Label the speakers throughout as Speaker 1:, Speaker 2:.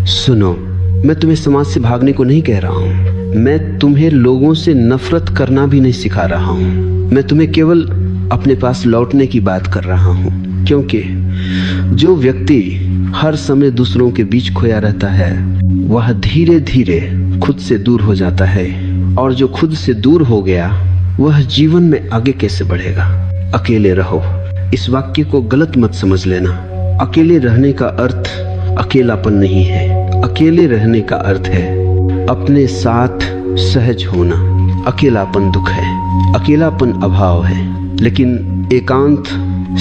Speaker 1: सुनो, मैं तुम्हें समाज से भागने को नहीं कह रहा हूँ। मैं तुम्हें लोगों से नफरत करना भी नहीं सिखा रहा हूँ। मैं तुम्हें केवल अपने पास लौटने की बात कर रहा हूँ, क्योंकि जो व्यक्ति हर समय दूसरों के बीच खोया रहता है वह धीरे धीरे खुद से दूर हो जाता है, और जो खुद से दूर हो गया वह जीवन में आगे कैसे बढ़ेगा। अकेले रहो, इस वाक्य को गलत मत समझ लेना। अकेले रहने का अर्थ अकेलापन नहीं है। अकेले रहने का अर्थ है अपने साथ सहज होना। अकेलापन दुख है, अकेलापन अभाव है, लेकिन एकांत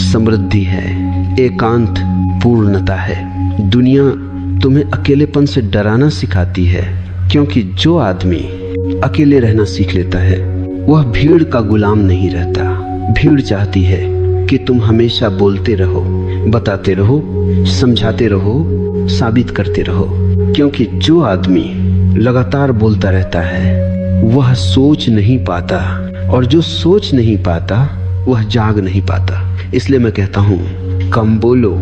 Speaker 1: समृद्धि है, एकांत पूर्णता है। दुनिया तुम्हें अकेलेपन से डराना सिखाती है, क्योंकि जो आदमी अकेले रहना सीख लेता है वह भीड़ का गुलाम नहीं रहता। भीड़ चाहती है कि तुम हमेशा बोलते रहो, बताते रहो, समझाते रहो, साबित करते रहो, क्योंकि जो आदमी लगातार बोलता रहता है वह सोच नहीं पाता, और जो सोच नहीं पाता वह जाग नहीं पाता। इसलिए मैं कहता हूँ, कम बोलो।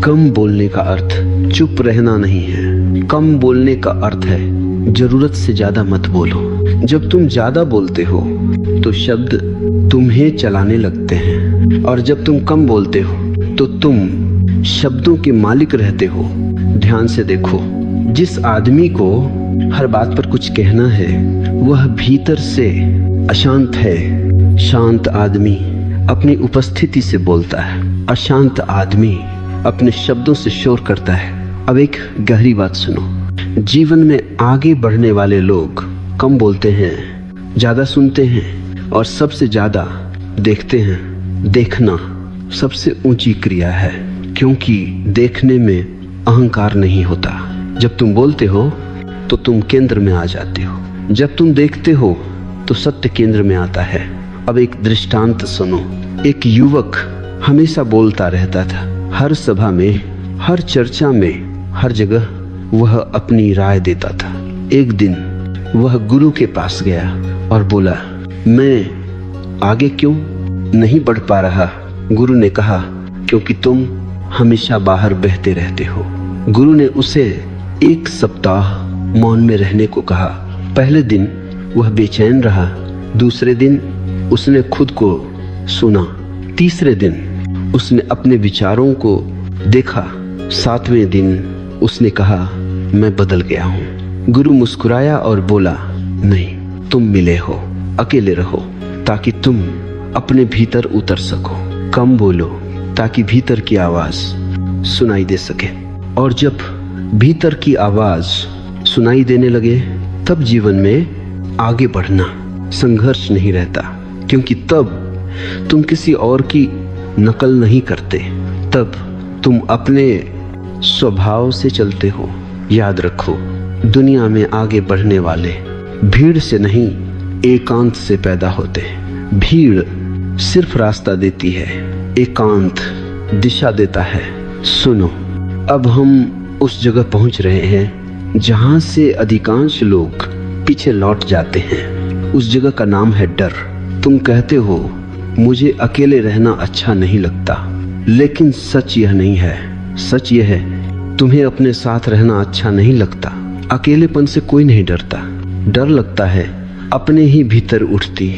Speaker 1: कम बोलने का अर्थ चुप रहना नहीं है। कम बोलने का अर्थ है जरूरत से ज्यादा मत बोलो। जब तुम ज्यादा बोलते हो तो शब्द तुम्हें चलाने लगते हैं, और जब तुम कम बोलते हो तो तुम शब्दों के मालिक रहते हो। ध्यान से देखो, जिस आदमी को हर बात पर कुछ कहना है वह भीतर से अशांत है। शांत आदमी अपनी उपस्थिति से बोलता है, अशांत आदमी अपने शब्दों से शोर करता है। अब एक गहरी बात सुनो, जीवन में आगे बढ़ने वाले लोग कम बोलते हैं, ज्यादा सुनते हैं, और सबसे ज्यादा देखते हैं। देखना सबसे ऊंची क्रिया है, क्योंकि देखने में अहंकार नहीं होता। जब तुम बोलते हो तो तुम केंद्र में आ जाते हो, जब तुम देखते हो तो सत्य केंद्र में आता है। अब एक दृष्टांत सुनो। एक युवक हमेशा बोलता रहता था, हर सभा में, हर चर्चा में, हर जगह वह अपनी राय देता था। एक दिन वह गुरु के पास गया और बोला, मैं आगे क्यों नहीं बढ़ पा रहा? गुरु ने कहा, क्योंकि तुम हमेशा बाहर बहते रहते हो। गुरु ने उसे 1 सप्ताह मौन में रहने को कहा। पहले दिन वह बेचैन रहा, दूसरे दिन उसने खुद को सुना, तीसरे दिन उसने अपने विचारों को देखा, 7वें दिन उसने कहा, मैं बदल गया हूँ। गुरु मुस्कुराया और बोला, नहीं, तुम मिले हो। अकेले रहो ताकि तुम अपने भीतर उतर सको। कम बोलो ताकि भीतर की आवाज सुनाई दे सके, और जब भीतर की आवाज सुनाई देने लगे तब जीवन में आगे बढ़ना, संघर्ष नहीं रहता, क्योंकि तब तुम किसी और की नकल नहीं करते, तब तुम अपने स्वभाव से चलते हो। याद रखो, दुनिया में आगे बढ़ने वाले भीड़ से नहीं, एकांत से पैदा होते। भीड़ सिर्फ रास्ता देती है, एकांत दिशा देता है। सुनो, अब हम उस जगह पहुंच रहे हैं जहां से अधिकांश लोग पीछे लौट जाते हैं। उस जगह का नाम है डर। तुम कहते हो, मुझे अकेले रहना अच्छा नहीं लगता, लेकिन सच यह नहीं है। सच यह है, तुम्हें अपने साथ रहना अच्छा नहीं लगता। अकेलेपन से कोई नहीं डरता। डर लगता है अपने ही भीतर उठती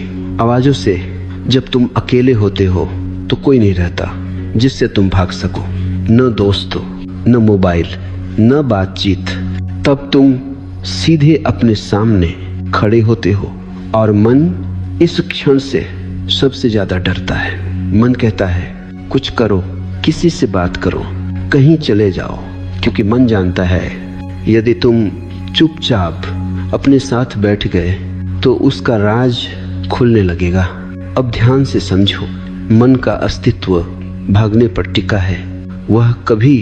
Speaker 1: आवाजों से। जब तुम अकेले होते हो तो कोई नहीं रहता जिससे तुम भाग सको, न दोस्तों, न मोबाइल, न बातचीत। तब तुम सीधे अपने सामने खड़े होते हो, और मन इस क्षण से सबसे ज्यादा डरता है। मन कहता है, कुछ करो, किसी से बात करो, कहीं चले जाओ, क्योंकि मन जानता है यदि तुम चुपचाप अपने साथ बैठ गए तो उसका राज खुलने लगेगा। अब ध्यान से समझो, मन का अस्तित्व भागने पर टिका है। वह कभी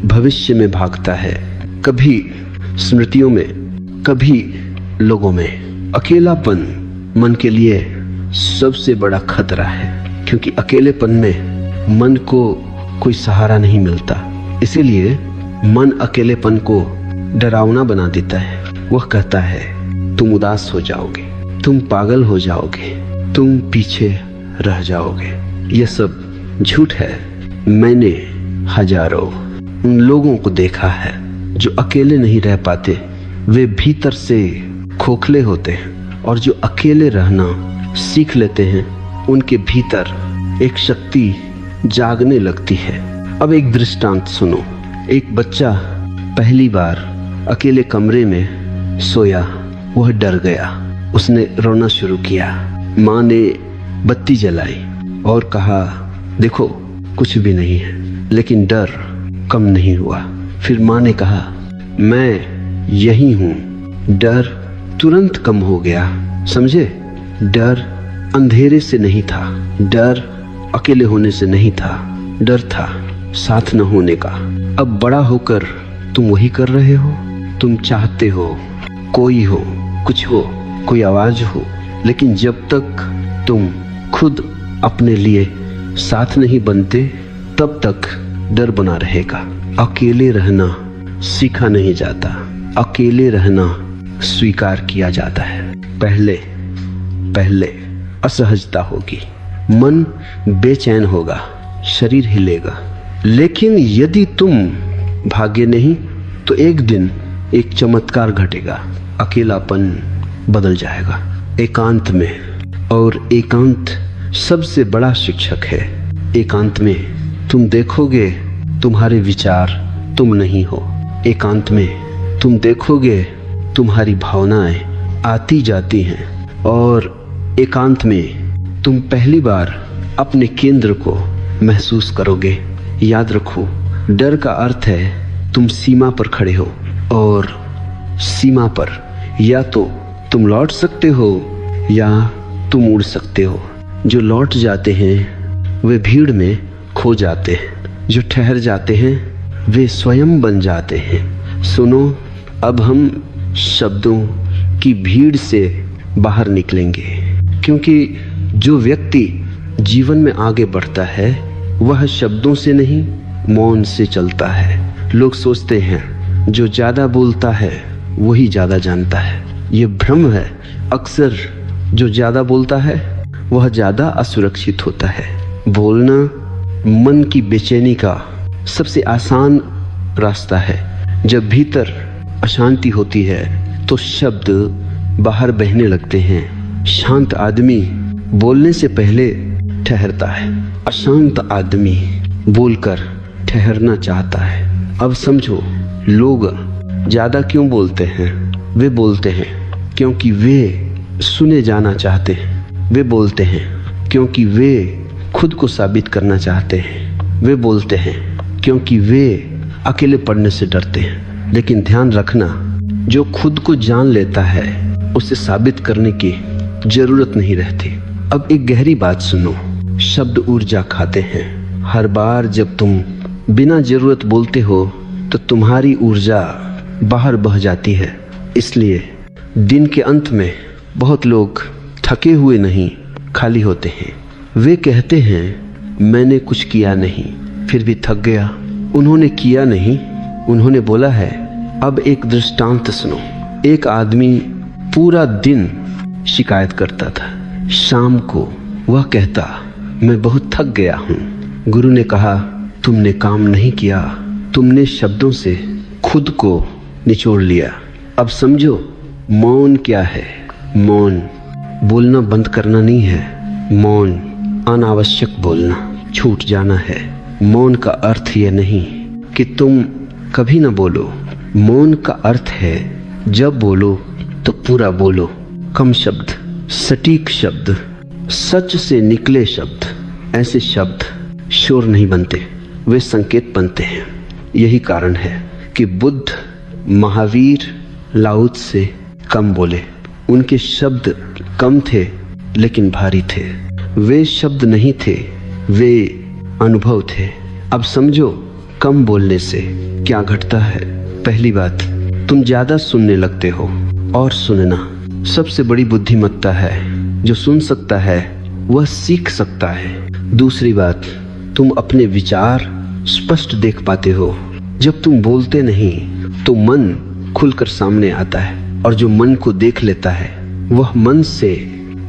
Speaker 1: भविष्य में भागता है, कभी स्मृतियों में, कभी लोगों में। अकेलापन मन के लिए सबसे बड़ा खतरा है, क्योंकि अकेलेपन में मन को कोई सहारा नहीं मिलता। इसीलिए मन अकेलेपन को डरावना बना देता है। वह कहता है, तुम उदास हो जाओगे, तुम पागल हो जाओगे, तुम पीछे रह जाओगे। यह सब झूठ है। मैंने हजारों उन लोगों को देखा है जो अकेले नहीं रह पाते वे भीतर से खोखले होते हैं, और जो अकेले रहना सीख लेते हैं उनके भीतर एक शक्ति जागने लगती है। अब एक दृष्टांत सुनो। एक बच्चा पहली बार अकेले कमरे में सोया, वह डर गया, उसने रोना शुरू किया। माँ ने बत्ती जलाई और कहा देखो कुछ भी नहीं है, लेकिन डर कम नहीं हुआ। फिर माँ ने कहा मैं यही हूँ। डर तुरंत कम हो गया। समझे? डर अंधेरे से नहीं था, डर अकेले होने से नहीं था, डर था साथ न होने का। अब बड़ा होकर तुम वही कर रहे हो। तुम चाहते हो कोई हो, कुछ हो, कोई आवाज हो, लेकिन जब तक तुम खुद अपने लिए साथ नहीं बनते तब तक डर बना रहेगा। अकेले रहना सीखा नहीं जाता, अकेले रहना स्वीकार किया जाता है। पहले पहले असहजता होगी, मन बेचैन होगा, शरीर हिलेगा, लेकिन यदि तुम भागे नहीं तो एक दिन एक चमत्कार घटेगा। अकेलापन बदल जाएगा एकांत में, और एकांत सबसे बड़ा शिक्षक है। एकांत में तुम देखोगे तुम्हारे विचार तुम नहीं हो। एकांत में तुम देखोगे तुम्हारी भावनाएं आती जाती हैं, और एकांत में तुम पहली बार अपने केंद्र को महसूस करोगे। याद रखो, डर का अर्थ है तुम सीमा पर खड़े हो, और सीमा पर या तो तुम लौट सकते हो या तुम उड़ सकते हो। जो लौट जाते हैं वे भीड़ में खो जाते हैं, जो ठहर जाते हैं वे स्वयं बन जाते हैं। सुनो, अब हम शब्दों की भीड़ से बाहर निकलेंगे, क्योंकि जो व्यक्ति जीवन में आगे बढ़ता है वह शब्दों से नहीं मौन से चलता है। लोग सोचते हैं जो ज्यादा बोलता है वही ज्यादा जानता है। ये भ्रम है। अक्सर जो ज्यादा बोलता है वह ज्यादा असुरक्षित होता है। बोलना मन की बेचैनी का सबसे आसान रास्ता है। जब भीतर अशांति होती है तो शब्द बाहर बहने लगते हैं। शांत आदमी बोलने से पहले ठहरता है, अशांत आदमी बोलकर ठहरना चाहता है। अब समझो, लोग ज्यादा क्यों बोलते हैं? वे बोलते हैं क्योंकि वे सुने जाना चाहते हैं। वे बोलते हैं क्योंकि वे खुद को साबित करना चाहते हैं। वे बोलते हैं क्योंकि वे अकेले पड़ने से डरते हैं। लेकिन ध्यान रखना, जो खुद को जान लेता है उसे साबित करने की जरूरत नहीं रहती। अब एक गहरी बात सुनो, शब्द ऊर्जा खाते हैं। हर बार जब तुम बिना जरूरत बोलते हो तो तुम्हारी ऊर्जा बाहर बह जाती है। इसलिए दिन के अंत में बहुत लोग थके हुए नहीं, खाली होते हैं। वे कहते हैं मैंने कुछ किया नहीं, फिर भी थक गया। उन्होंने किया नहीं, उन्होंने बोला है। अब एक दृष्टांत सुनो। एक आदमी पूरा दिन शिकायत करता था। शाम को वह कहता मैं बहुत थक गया हूँ। गुरु ने कहा तुमने काम नहीं किया, तुमने शब्दों से खुद को निचोड़ लिया। अब समझो मौन क्या है। मौन बोलना बंद करना नहीं है। मौन अनावश्यक बोलना, छूट जाना है। मौन का अर्थ यह नहीं कि तुम कभी ना बोलो। मौन का अर्थ है जब बोलो तो पूरा बोलो। कम शब्द, सटीक शब्द, सच से निकले शब्द। ऐसे शब्द शोर नहीं बनते, वे संकेत बनते हैं। यही कारण है कि बुद्ध, महावीर, लाओ त्से कम बोले। उनके शब्द कम थे लेकिन भारी थे। वे शब्द नहीं थे, वे अनुभव थे। अब समझो कम बोलने से क्या घटता है। पहली बात, तुम ज्यादा सुनने लगते हो, और सुनना सबसे बड़ी बुद्धिमत्ता है। जो सुन सकता है वह सीख सकता है। दूसरी बात, तुम अपने विचार स्पष्ट देख पाते हो। जब तुम बोलते नहीं तो मन खुलकर सामने आता है, और जो मन को देख लेता है वह मन से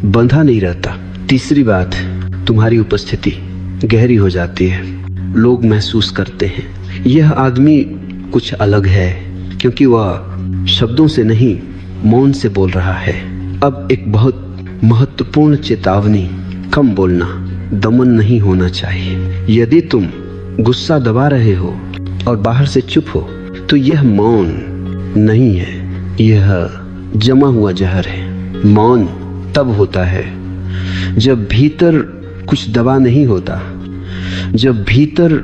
Speaker 1: बंधा नहीं रहता। तीसरी बात, तुम्हारी उपस्थिति गहरी हो जाती है। लोग महसूस करते हैं यह आदमी कुछ अलग है, क्योंकि वह शब्दों से नहीं मौन से बोल रहा है। अब एक बहुत महत्वपूर्ण चेतावनी, कम बोलना, दमन नहीं होना चाहिए। यदि तुम गुस्सा दबा रहे हो और बाहर से चुप हो तो यह मौन नहीं है, यह जमा हुआ जहर है। मौन तब होता है जब भीतर कुछ दबा नहीं होता, जब भीतर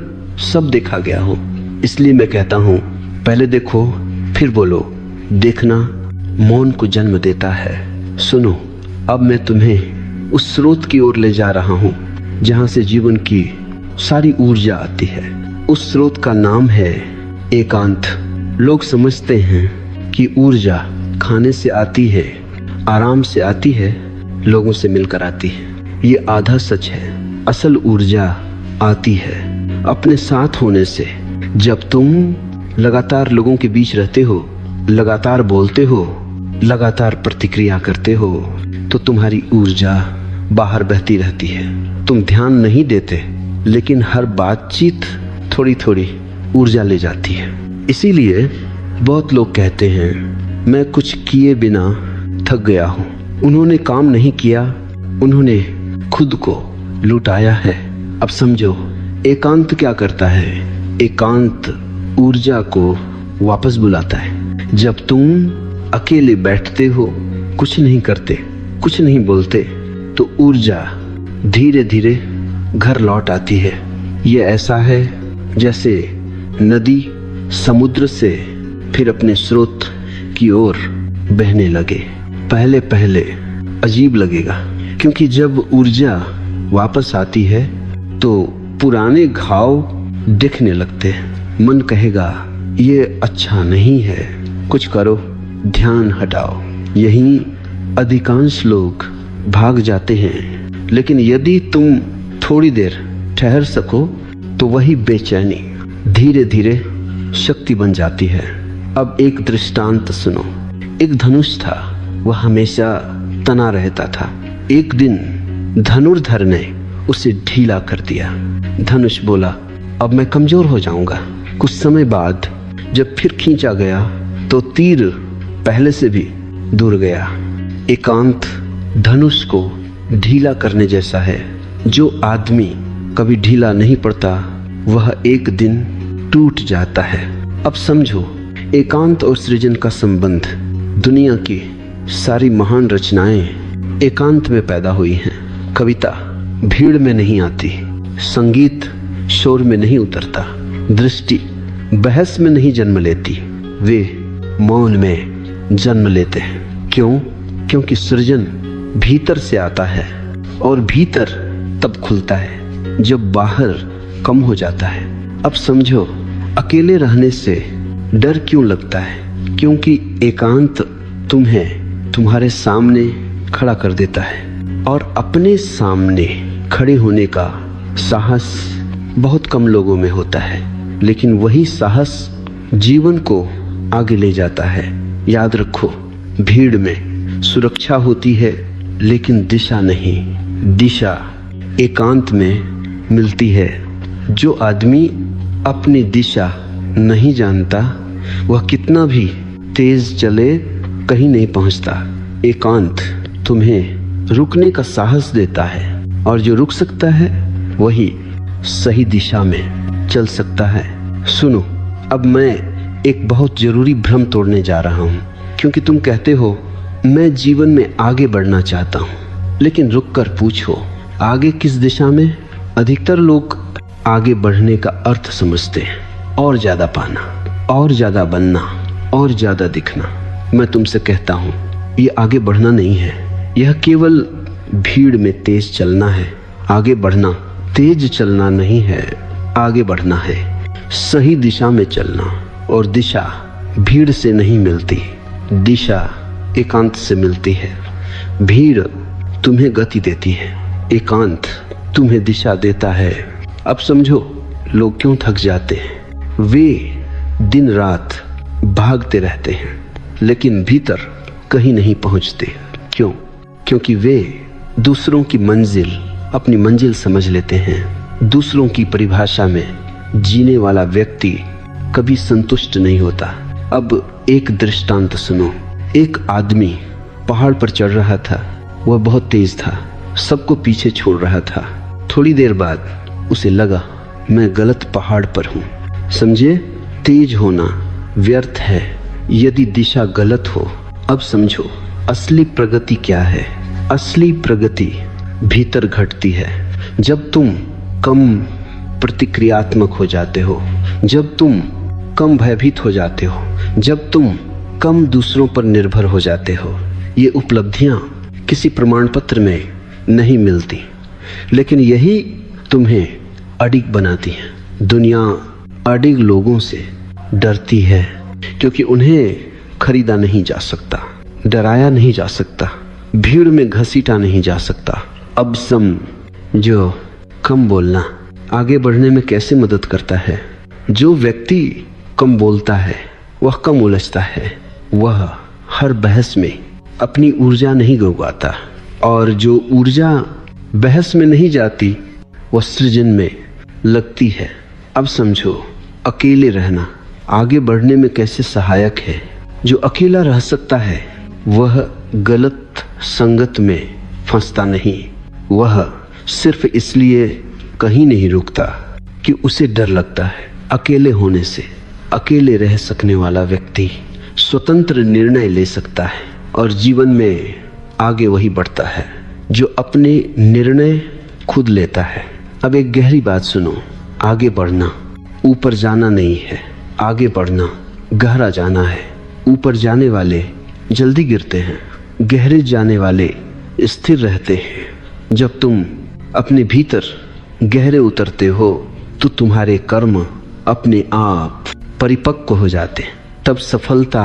Speaker 1: सब देखा गया हो। इसलिए मैं कहता हूं, पहले देखो फिर बोलो। देखना मौन को जन्म देता है। सुनो, अब मैं तुम्हें उस स्रोत की ओर ले जा रहा हूं जहां से जीवन की सारी ऊर्जा आती है। उस स्रोत का नाम है एकांत। लोग समझते हैं कि ऊर्जा खाने से आती है, आराम से आती है, लोगों से मिलकर आती है। ये आधा सच है। असल ऊर्जा आती है अपने साथ होने से। जब तुम लगातार लोगों के बीच रहते हो, लगातार बोलते हो, लगातार प्रतिक्रिया करते हो, तो तुम्हारी ऊर्जा बाहर बहती रहती है। तुम ध्यान नहीं देते, लेकिन हर बातचीत थोड़ी थोड़ी ऊर्जा ले जाती है। इसीलिए बहुत लोग कहते हैं, मैं कुछ किए बिना थक गया हूँ। उन्होंने काम नहीं किया, उन्होंने खुद को लुटाया है। अब समझो एकांत क्या करता है। एकांत ऊर्जा को वापस बुलाता है। जब तुम अकेले बैठते हो, कुछ नहीं करते, कुछ नहीं बोलते, तो ऊर्जा धीरे धीरे घर लौट आती है। ये ऐसा है जैसे नदी समुद्र से फिर अपने स्रोत की ओर बहने लगे। पहले पहले अजीब लगेगा, क्योंकि जब ऊर्जा वापस आती है तो पुराने घाव दिखने लगते हैं। मन कहेगा ये अच्छा नहीं है, कुछ करो, ध्यान हटाओ। यही अधिकांश लोग भाग जाते हैं। लेकिन यदि तुम थोड़ी देर ठहर सको तो वही बेचैनी धीरे धीरे शक्ति बन जाती है। अब एक दृष्टांत सुनो। एक धनुष था, वह हमेशा तना रहता था। एक दिन धनुर्धर ने उसे ढीला कर दिया। धनुष बोला, अब मैं कमजोर हो जाऊंगा। कुछ समय बाद जब फिर खींचा गया तो तीर पहले से भी दूर गया। एकांत धनुष को ढीला करने जैसा है। जो आदमी कभी ढीला नहीं पड़ता वह एक दिन टूट जाता है। अब समझो, एकांत और सृजन का संबंध। दुनिया की सारी महान रचनाएं एकांत में पैदा हुई हैं। कविता भीड़ में नहीं आती, संगीत शोर में नहीं उतरता, दृष्टि बहस में नहीं जन्म लेती, वे मौन में जन्म लेते हैं। क्यों? क्योंकि सृजन भीतर से आता है और भीतर तब खुलता है जब बाहर कम हो जाता है। अब समझो, अकेले रहने से डर क्यों लगता है? क्योंकि एकांत तुम्हें तुम्हारे सामने खड़ा कर देता है। और अपने सामने खड़े होने का साहस बहुत कम लोगों में होता है, लेकिन वही साहस जीवन को आगे ले जाता है। याद रखो, भीड़ में सुरक्षा होती है लेकिन दिशा नहीं। दिशा एकांत में मिलती है। जो आदमी अपनी दिशा नहीं जानता वह कितना भी तेज चले कहीं नहीं पहुंचता। एकांत तुम्हें रुकने का साहस देता है और जो रुक सकता है वही सही दिशा में चल सकता है। सुनो, अब मैं एक बहुत जरूरी भ्रम तोड़ने जा रहा हूँ, क्योंकि तुम कहते हो मैं जीवन में आगे बढ़ना चाहता हूँ। लेकिन रुक कर पूछो, आगे किस दिशा में? अधिकतर लोग आगे बढ़ने का अर्थ समझते हैं और ज्यादा पाना, और ज्यादा बनना, और ज्यादा दिखना। मैं तुमसे कहता हूँ ये आगे बढ़ना नहीं है, यह केवल भीड़ में तेज चलना है। आगे बढ़ना तेज चलना नहीं है, आगे बढ़ना है सही दिशा में चलना। और दिशा भीड़ से नहीं मिलती, दिशा एकांत से मिलती है। भीड़ तुम्हें गति देती है, एकांत तुम्हें दिशा देता है। अब समझो लोग क्यों थक जाते हैं। वे दिन रात भागते रहते हैं लेकिन भीतर कहीं नहीं पहुंचते। क्यों? क्योंकि वे दूसरों की मंजिल अपनी मंजिल समझ लेते हैं। दूसरों की परिभाषा में जीने वाला व्यक्ति कभी संतुष्ट नहीं होता। अब एक दृष्टांत सुनो। एक आदमी पहाड़ पर चढ़ रहा था। वह बहुत तेज था, सबको पीछे छोड़ रहा था। थोड़ी देर बाद उसे लगा मैं गलत पहाड़ पर हूँ। समझे, तेज होना व्यर्थ है यदि दिशा गलत हो। अब समझो असली प्रगति क्या है। असली प्रगति भीतर घटती है जब तुम कम प्रतिक्रियात्मक हो जाते हो, जब तुम कम भयभीत हो जाते हो, जब तुम कम दूसरों पर निर्भर हो जाते हो। ये उपलब्धियां किसी प्रमाण पत्र में नहीं मिलती, लेकिन यही तुम्हें अडिग बनाती है। दुनिया अडिग लोगों से डरती है क्योंकि उन्हें खरीदा नहीं जा सकता, डराया नहीं जा सकता, भीड़ में घसीटा नहीं जा सकता। अब जो कम बोलना आगे बढ़ने में कैसे मदद करता है। जो व्यक्ति कम बोलता है वह कम उलझता है, वह हर बहस में अपनी ऊर्जा नहीं गंवाता, और जो ऊर्जा बहस में नहीं जाती वह सृजन में लगती है। अब समझो अकेले रहना आगे बढ़ने में कैसे सहायक है। जो अकेला रह सकता है वह गलत संगत में फंसता नहीं, वह सिर्फ इसलिए कहीं नहीं रुकता कि उसे डर लगता है। अकेले होने से अकेले रह सकने वाला व्यक्ति स्वतंत्र निर्णय ले सकता है और जीवन में आगे वही बढ़ता है जो अपने निर्णय खुद लेता है। अब एक गहरी बात सुनो, आगे बढ़ना ऊपर जाना नहीं है, आगे बढ़ना गहरा जाना है। ऊपर जाने वाले जल्दी गिरते हैं, गहरे जाने वाले स्थिर रहते हैं। जब तुम अपने भीतर गहरे उतरते हो तो तुम्हारे कर्म अपने आप परिपक्व हो जाते हैं, तब सफलता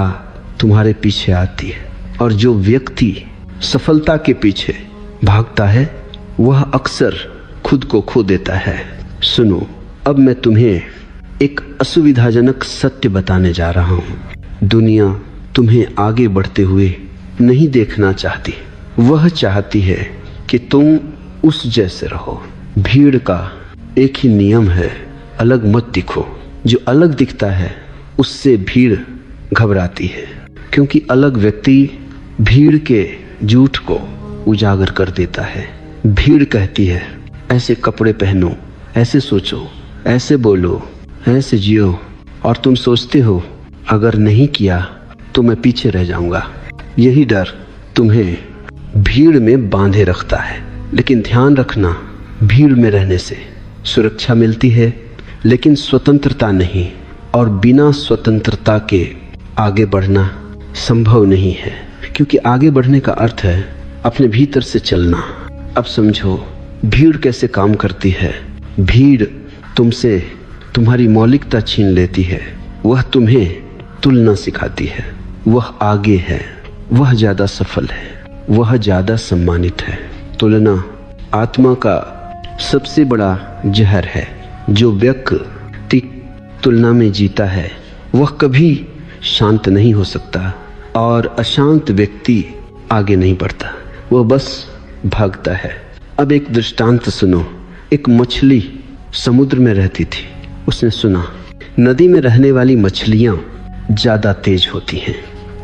Speaker 1: तुम्हारे पीछे आती है। और जो व्यक्ति सफलता के पीछे भागता है वह अक्सर खुद को खो देता है। सुनो, अब मैं तुम्हें एक असुविधाजनक सत्य बताने जा रहा हूँ। दुनिया तुम्हें आगे बढ़ते हुए नहीं देखना चाहती, वह चाहती है कि तुम उस जैसे रहो। भीड़ का एक ही नियम है, अलग मत दिखो। जो अलग दिखता है उससे भीड़ घबराती है, क्योंकि अलग व्यक्ति भीड़ के झूठ को उजागर कर देता है। भीड़ कहती है ऐसे कपड़े पहनो, ऐसे सोचो, ऐसे बोलो, ऐसे जियो, और तुम सोचते हो अगर नहीं किया तो मैं पीछे रह जाऊंगा। यही डर तुम्हें भीड़ में बांधे रखता है। लेकिन ध्यान रखना, भीड़ में रहने से सुरक्षा मिलती है लेकिन स्वतंत्रता नहीं, और बिना स्वतंत्रता के आगे बढ़ना संभव नहीं है, क्योंकि आगे बढ़ने का अर्थ है अपने भीतर से चलना। अब समझो भीड़ कैसे काम करती है। भीड़ तुमसे तुम्हारी मौलिकता छीन लेती है, वह तुम्हें तुलना सिखाती है। वह आगे है, वह ज्यादा सफल है, वह ज्यादा सम्मानित है। तुलना आत्मा का सबसे बड़ा जहर है। जो व्यक्ति तुलना में जीता है वह कभी शांत नहीं हो सकता, और अशांत व्यक्ति आगे नहीं बढ़ता, वह बस भागता है। अब एक दृष्टांत सुनो। एक मछली समुद्र में रहती थी। उसने सुना नदी में रहने वाली मछलियां ज्यादा तेज होती हैं।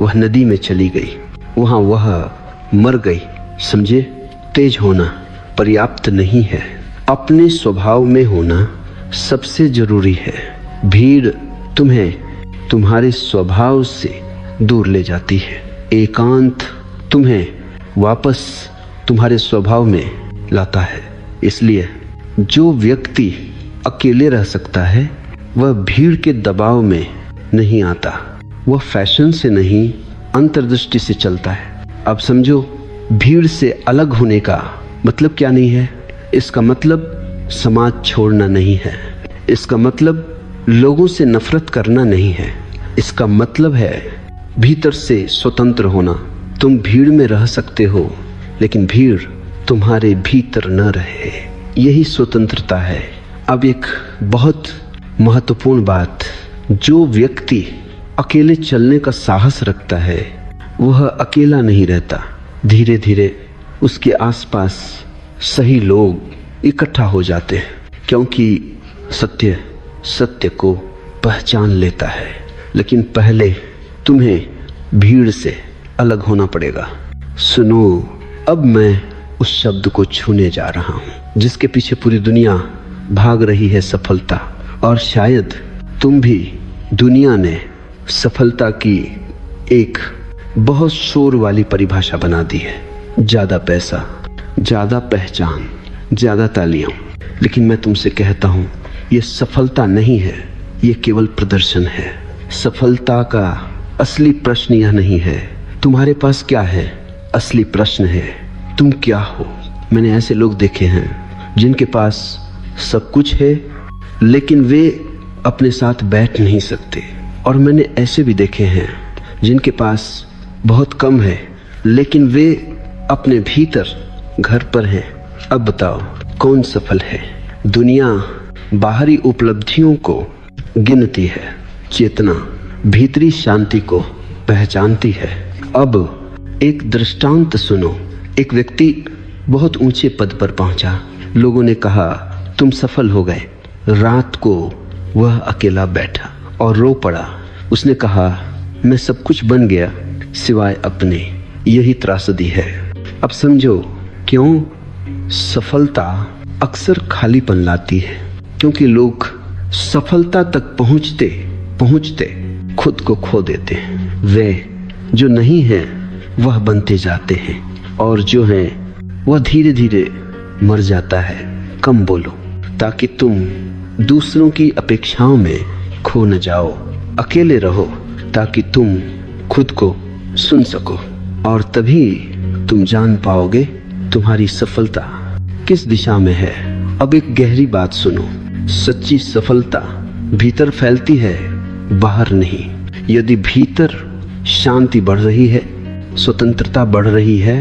Speaker 1: वह नदी में चली गई, वहां वह मर गई। समझे, तेज होना पर्याप्त नहीं है, अपने स्वभाव में होना सबसे जरूरी है। भीड़ तुम्हें तुम्हारे स्वभाव से दूर ले जाती है, एकांत तुम्हें वापस तुम्हारे स्वभाव में लाता है। इसलिए जो व्यक्ति अकेले रह सकता है वह भीड़ के दबाव में नहीं आता, वह फैशन से नहीं अंतर्दृष्टि से चलता है। अब समझो भीड़ से अलग होने का मतलब क्या नहीं है। इसका मतलब समाज छोड़ना नहीं है, इसका मतलब लोगों से नफरत करना नहीं है, इसका मतलब है भीतर से स्वतंत्र होना। तुम भीड़ में रह सकते हो लेकिन भीड़ तुम्हारे भीतर न रहे, यही स्वतंत्रता है। अब एक बहुत महत्वपूर्ण बात, जो व्यक्ति अकेले चलने का साहस रखता है वह अकेला नहीं रहता। धीरे धीरे उसके आसपास सही लोग इकट्ठा हो जाते हैं, क्योंकि सत्य को पहचान लेता है। लेकिन पहले तुम्हें भीड़ से अलग होना पड़ेगा। सुनो, अब मैं उस शब्द को छूने जा रहा हूं जिसके पीछे पूरी दुनिया भाग रही है, सफलता। और शायद तुम भी दुनिया ने सफलता की एक बहुत शोर वाली परिभाषा बना दी है। ज्यादा पैसा, ज्यादा पहचान, ज्यादा तालियां। लेकिन मैं तुमसे कहता हूं, ये सफलता नहीं है, ये केवल प्रदर्शन है। सफलता का असली प्रश्न यह नहीं है तुम्हारे पास क्या है, असली प्रश्न है तुम क्या हो। मैंने ऐसे लोग देखे हैं जिनके पास सब कुछ है लेकिन वे अपने साथ बैठ नहीं सकते, और मैंने ऐसे भी देखे हैं जिनके पास बहुत कम है लेकिन वे अपने भीतर घर पर हैं। अब बताओ कौन सफल है? दुनिया बाहरी उपलब्धियों को गिनती है, चेतना भीतरी शांति को पहचानती है। अब एक दृष्टांत सुनो। एक व्यक्ति बहुत ऊंचे पद पर पहुंचा। लोगों ने कहा तुम सफल हो गए। रात को वह अकेला बैठा और रो पड़ा। उसने कहा मैं सब कुछ बन गया सिवाय अपने। यही त्रासदी है। अब समझो क्यों सफलता अक्सर खालीपन लाती है, क्योंकि लोग सफलता तक पहुंचते पहुंचते खुद को खो देते हैं। वे जो नहीं है वह बनते जाते हैं और जो है वह धीरे धीरे मर जाता है। कम बोलो ताकि तुम दूसरों की अपेक्षाओं में खो न जाओ। अकेले रहो ताकि तुम खुद को सुन सको, और तभी तुम जान पाओगे तुम्हारी सफलता किस दिशा में है। अब एक गहरी बात सुनो, सच्ची सफलता भीतर फैलती है, बाहर नहीं। यदि भीतर शांति बढ़ रही है, स्वतंत्रता बढ़ रही है,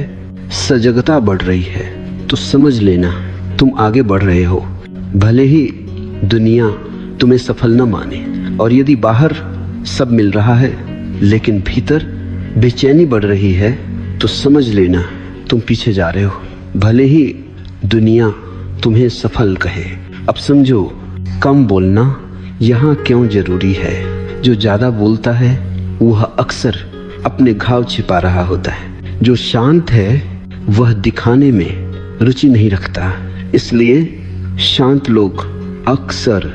Speaker 1: सजगता बढ़ रही है, तो समझ लेना तुम आगे बढ़ रहे हो, भले ही दुनिया तुम्हें सफल न माने। और यदि बाहर सब मिल रहा है लेकिन भीतर बेचैनी बढ़ रही है, तो समझ लेना तुम पीछे जा रहे हो, भले ही दुनिया तुम्हें सफल कहे। अब समझो कम बोलना यहाँ क्यों जरूरी है। जो ज्यादा बोलता है वह अक्सर अपने घाव छिपा रहा होता है। जो शांत है वह दिखाने में रुचि नहीं रखता। इसलिए शांत लोग अक्सर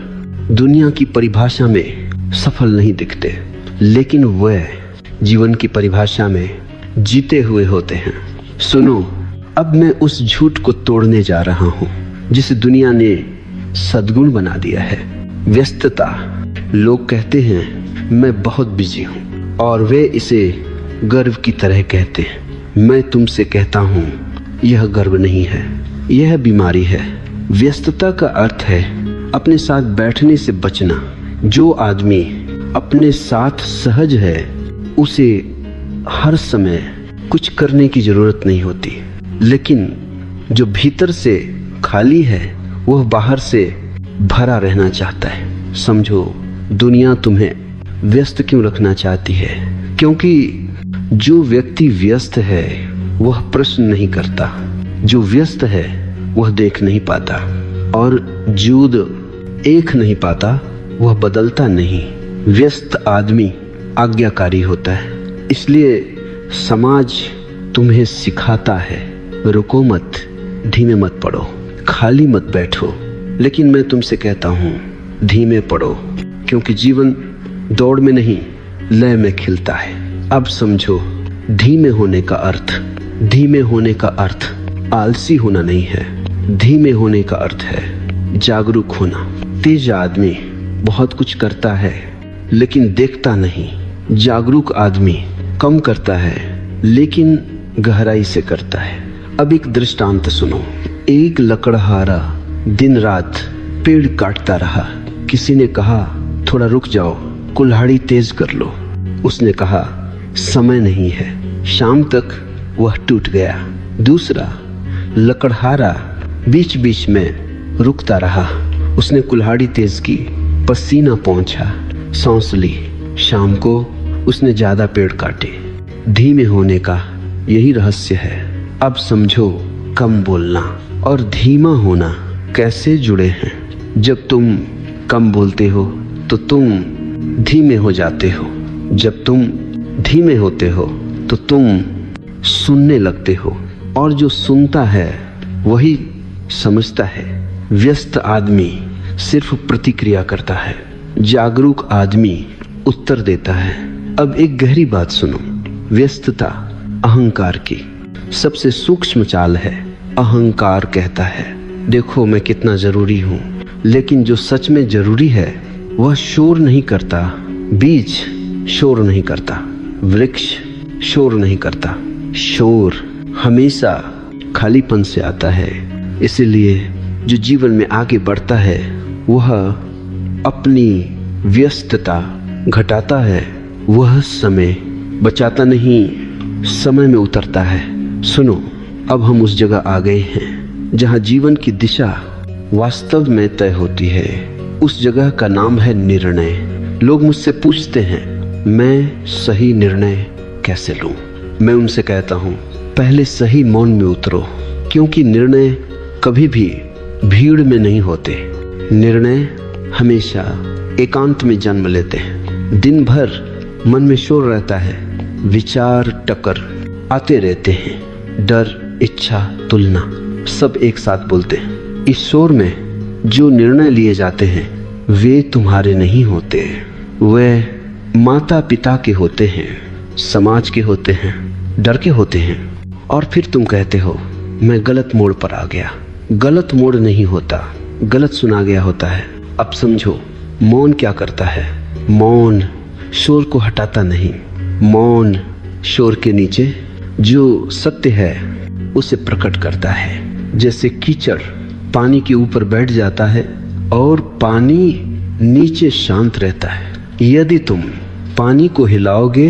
Speaker 1: दुनिया की परिभाषा में सफल नहीं दिखते, लेकिन वह जीवन की परिभाषा में जीते हुए होते हैं। सुनो, अब मैं उस झूठ को तोड़ने जा रहा हूं जिसे दुनिया ने सद्गुण बना दिया है, व्यस्तता। लोग कहते हैं मैं बहुत बिजी हूं और वे इसे गर्व की तरह कहते हैं। मैं तुमसे कहता हूं यह गर्व नहीं है, यह बीमारी है। व्यस्तता का अर्थ है अपने साथ बैठने से बचना। जो आदमी अपने साथ सहज है उसे हर समय कुछ करने की जरूरत नहीं होती, लेकिन जो भीतर से खाली है वह बाहर से भरा रहना चाहता है। समझो दुनिया तुम्हें व्यस्त क्यों रखना चाहती है? क्योंकि जो व्यक्ति व्यस्त है वह प्रश्न नहीं करता, जो व्यस्त है वह देख नहीं पाता, और जो एक नहीं पाता वह बदलता नहीं। व्यस्त आदमी आज्ञाकारी होता है। इसलिए समाज तुम्हें सिखाता है रुको मत, धीमे मत पढ़ो, खाली मत बैठो। लेकिन मैं तुमसे कहता हूँ धीमे पढ़ो, क्योंकि जीवन दौड़ में नहीं लय में खिलता है। अब समझो धीमे होने का अर्थ आलसी होना नहीं है। धीमे होने का अर्थ है जागरूक होना। तेज आदमी बहुत कुछ करता है लेकिन देखता नहीं। जागरूक आदमी कम करता है लेकिन गहराई से करता है। अब एक दृष्टांत सुनो। एक लकड़हारा दिन रात पेड़ काटता रहा। किसी ने कहा थोड़ा रुक जाओ, कुल्हाड़ी तेज कर लो। उसने कहा समय नहीं है। शाम तक वह टूट गया। दूसरा लकड़हारा बीच बीच में रुकता रहा। उसने कुल्हाड़ी तेज की, पसीना पहुंचा, सांस ली। शाम को उसने ज्यादा पेड़ काटे। धीमे होने का यही रहस्य है। अब समझो कम बोलना और धीमा होना कैसे जुड़े हैं। जब तुम कम बोलते हो तो तुम धीमे हो जाते हो। जब तुम धीमे होते हो तो तुम सुनने लगते हो, और जो सुनता है वही समझता है। व्यस्त आदमी सिर्फ प्रतिक्रिया करता है, जागरूक आदमी उत्तर देता है। अब एक गहरी बात सुनो। व्यस्तता अहंकार की सबसे सूक्ष्म चाल है। अहंकार कहता है देखो मैं कितना जरूरी हूं, लेकिन जो सच में जरूरी है वह शोर नहीं करता। बीज शोर नहीं करता, वृक्ष शोर नहीं करता। शोर हमेशा खालीपन से आता है। इसीलिए जो जीवन में आगे बढ़ता है वह अपनी व्यस्तता घटाता है, वह समय बचाता नहीं, समय में उतरता है। सुनो, अब हम उस जगह आ गए हैं जहां जीवन की दिशा वास्तव में तय होती है। उस जगह का नाम है निर्णय। लोग मुझसे पूछते हैं मैं सही निर्णय कैसे लूं? मैं उनसे कहता हूं पहले सही मौन में उतरो, क्योंकि निर्णय कभी भी भीड़ में नहीं होते। निर्णय हमेशा एकांत में जन्म लेते हैं। दिन भर मन में शोर रहता है, विचार टकर आते रहते हैं, डर, इच्छा, तुलना सब एक साथ बोलते हैं। इस शोर में जो निर्णय लिए जाते हैं वे तुम्हारे नहीं होते, वे माता पिता के होते हैं, समाज के होते हैं, डर के होते हैं। और फिर तुम कहते हो मैं गलत मोड़ पर आ गया। गलत मोड़ नहीं होता, गलत सुना गया होता है। अब समझो मौन क्या करता है। मौन शोर को हटाता नहीं। मौन शोर के नीचे जो सत्य है उसे प्रकट करता है। जैसे कीचड़ पानी के ऊपर बैठ जाता है और पानी नीचे शांत रहता है। यदि तुम पानी को हिलाओगे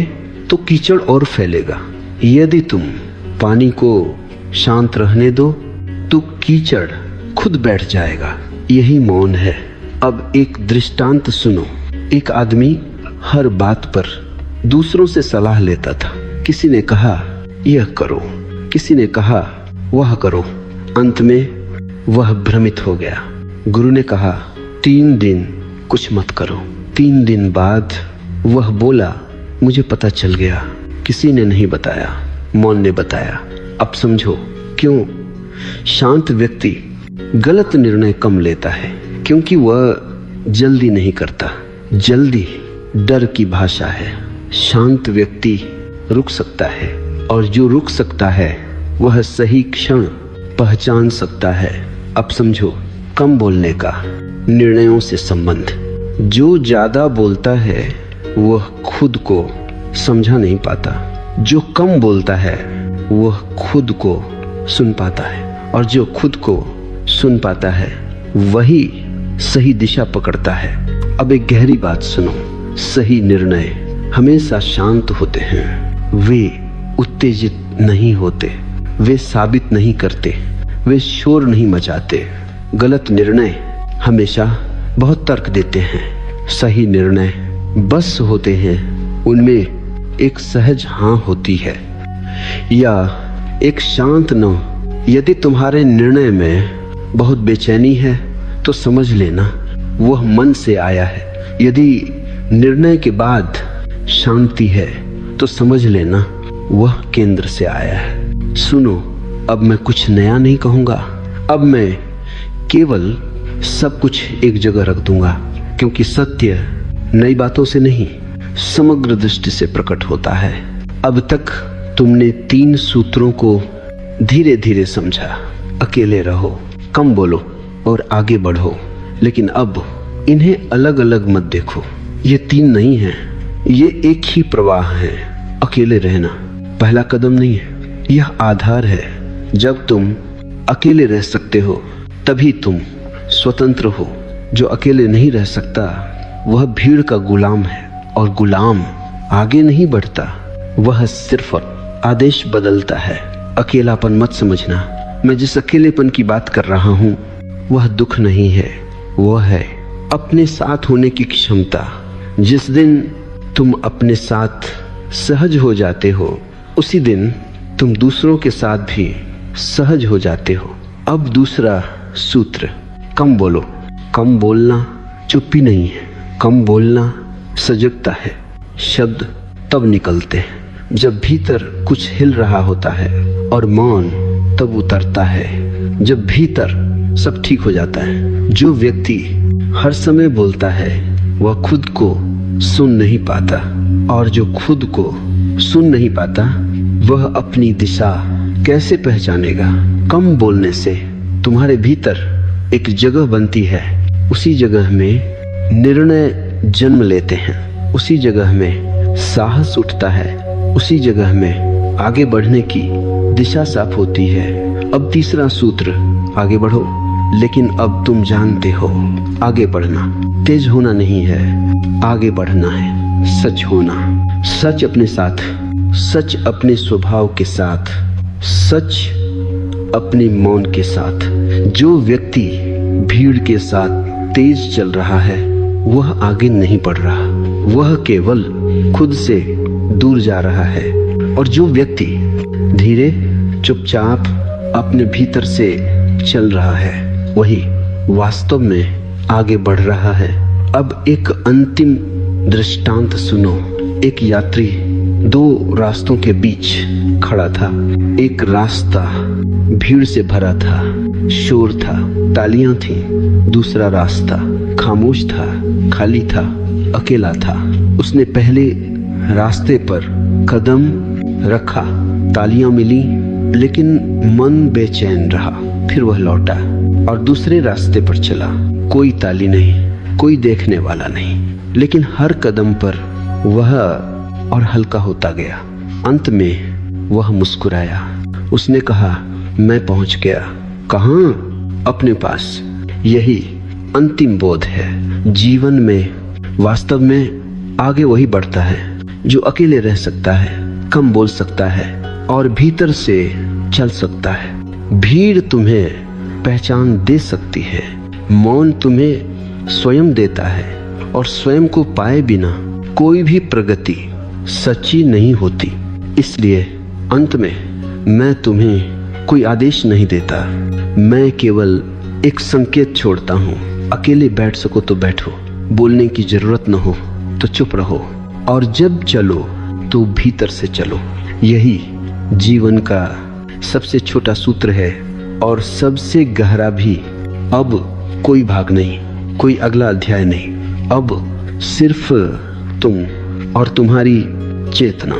Speaker 1: तो कीचड़ और फैलेगा। यदि तुम पानी को शांत रहने दो तो कीचड़ खुद बैठ जाएगा। यही मौन है। अब एक दृष्टांत सुनो। एक आदमी हर बात पर दूसरों से सलाह लेता था। किसी ने कहा यह करो, किसी ने कहा वह करो। अंत में वह भ्रमित हो गया। गुरु ने कहा 3 दिन कुछ मत करो। 3 दिन बाद वह बोला मुझे पता चल गया, किसी ने नहीं बताया, मौन ने बताया। अब समझो क्यों शांत व्यक्ति गलत निर्णय कम लेता है, क्योंकि वह जल्दी नहीं करता। जल्दी डर की भाषा है। शांत व्यक्ति रुक सकता है, और जो रुक सकता है वह सही क्षण पहचान सकता है। अब समझो कम बोलने का निर्णयों से संबंध। जो ज्यादा बोलता है वह खुद को समझा नहीं पाता, जो कम बोलता है वह खुद को सुन पाता है, और जो खुद को सुन पाता है वही सही दिशा पकड़ता है। अब एक गहरी बात सुनो। सही निर्णय हमेशा शांत होते हैं। वे उत्तेजित नहीं होते, वे साबित नहीं करते, वे शोर नहीं मचाते। गलत निर्णय हमेशा बहुत तर्क देते हैं। सही निर्णय बस होते हैं, उनमें एक सहज हाँ होती है या एक शांत नो। यदि तुम्हारे निर्णय में बहुत बेचैनी है तो समझ लेना वह मन से आया है। यदि निर्णय के बाद शांति है तो समझ लेना वह केंद्र से आया है। सुनो, अब मैं कुछ नया नहीं कहूंगा। अब मैं केवल सब कुछ एक जगह रख दूंगा, क्योंकि सत्य नई बातों से नहीं समग्र दृष्टि से प्रकट होता है। अब तक तुमने 3 सूत्रों को धीरे धीरे समझा। अकेले रहो, कम बोलो और आगे बढ़ो। लेकिन अब इन्हें अलग अलग मत देखो। ये 3 नहीं हैं, ये एक ही प्रवाह है। अकेले रहना पहला कदम नहीं है, यह आधार है। जब तुम अकेले रह सकते हो तभी तुम स्वतंत्र हो। जो अकेले नहीं रह सकता वह भीड़ का गुलाम है, और गुलाम आगे नहीं बढ़ता, वह सिर्फ आदेश बदलता है। अकेलापन मत समझना। मैं जिस अकेलेपन की बात कर रहा हूँ वह दुख नहीं है, वह है अपने साथ होने की क्षमता। जिस दिन तुम अपने साथ सहज हो जाते हो उसी दिन तुम दूसरों के साथ भी सहज हो जाते हो। अब दूसरा सूत्र, कम बोलो। कम बोलना चुप्पी नहीं है, कम बोलना सजगता है। शब्द तब निकलते हैं जब भीतर कुछ हिल रहा होता है, और मौन तब उतरता है जब भीतर सब ठीक हो जाता है। जो व्यक्ति हर समय बोलता है वह खुद को सुन नहीं पाता, और जो खुद को सुन नहीं पाता वह अपनी दिशा कैसे पहचानेगा? कम बोलने से तुम्हारे भीतर एक जगह बनती है, उसी जगह में निर्णय जन्म लेते हैं, उसी जगह में साहस उठता है, उसी जगह में आगे बढ़ने की दिशा साफ होती है। अब तीसरा सूत्र, आगे बढ़ो, लेकिन अब तुम जानते हो आगे बढ़ना तेज होना नहीं है, आगे बढ़ना है सच होना। सच अपने साथ, सच अपने स्वभाव के साथ, सच अपने मौन के साथ। जो व्यक्ति भीड़ के साथ तेज चल रहा है वह आगे नहीं बढ़ रहा, वह केवल खुद से दूर जा रहा है। और जो व्यक्ति धीरे चुपचाप अपने भीतर से चल रहा है वही वास्तव में आगे बढ़ रहा है। अब एक अंतिम दृष्टांत सुनो। एक यात्री दो रास्तों के बीच खड़ा था। एक रास्ता भीड़ से भरा था, शोर था, तालियां थी। दूसरा रास्ता खामोश था, खाली था, अकेला था। उसने पहले रास्ते पर कदम रखा, तालियां मिली, लेकिन मन बेचैन रहा। फिर वह लौटा और दूसरे रास्ते पर चला। कोई ताली नहीं, कोई देखने वाला नहीं, लेकिन हर कदम पर वह और हल्का होता गया। अंत में वह मुस्कुराया। उसने कहा, मैं पहुंच गया। कहां? अपने पास। यही अंतिम बोध है। जीवन में वास्तव में आगे वही बढ़ता है जो अकेले रह सकता है, कम बोल सकता है और भीतर से चल सकता है। भीड़ तुम्हें पहचान दे सकती है, मौन तुम्हें स्वयं देता है, और स्वयं को पाए बिना कोई भी प्रगति सच्ची नहीं होती। इसलिए अंत में मैं तुम्हें कोई आदेश नहीं देता, मैं केवल एक संकेत छोड़ता हूँ। अकेले बैठ सको तो बैठो, बोलने की जरूरत न हो तो चुप रहो, और जब चलो तो भीतर से चलो। यही जीवन का सबसे छोटा सूत्र है और सबसे गहरा भी। अब कोई भाग नहीं, कोई अगला अध्याय नहीं, अब सिर्फ तुम और तुम्हारी चेतना।